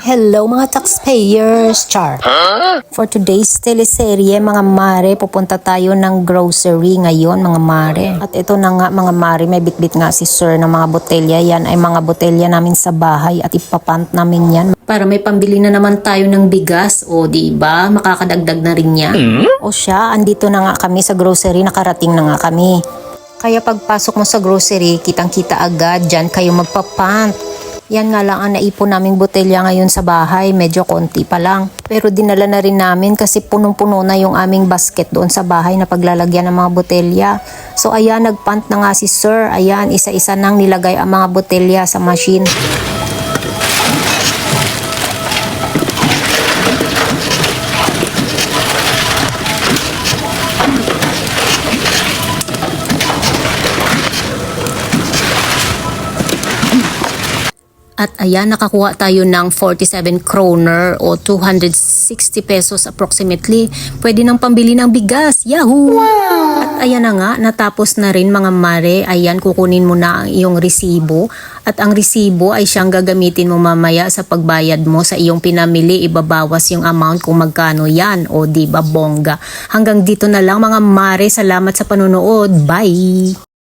Hello mga taxpayers, Char. For today's teleserye mga mare, pupunta tayo ng grocery ngayon mga mare. At ito na nga mga mare, may bitbit nga si sir ng mga botelya. Yan ay mga botelya namin sa bahay at ipapant namin yan. Para may pambili na naman tayo ng bigas, o diba, makakadagdag na rin yan. O siya, andito na nga kami sa grocery, nakarating na nga kami. Kaya pagpasok mo sa grocery, kitang-kita agad, dyan kayo magpapant. Yan nga lang ang naipon naming botelya ngayon sa bahay, medyo konti pa lang. Pero dinala na rin namin kasi punong-puno na yung aming basket doon sa bahay na paglalagyan ng mga botelya. So ayan, nagpant na nga si sir. Ayan, isa-isa nang nilagay ang mga botelya sa machine. At ayan, nakakuha tayo ng 47 kroner o 260 pesos approximately. Pwede nang pambili ng bigas. Yahoo! Wow! At ayan na nga, natapos na rin mga mare. Ayan, kukunin mo na ang iyong resibo. At ang resibo ay siyang gagamitin mo mamaya sa pagbayad mo sa iyong pinamili. Ibabawas yung amount kung magkano yan. O diba bongga. Hanggang dito na lang mga mare. Salamat sa panonood. Bye!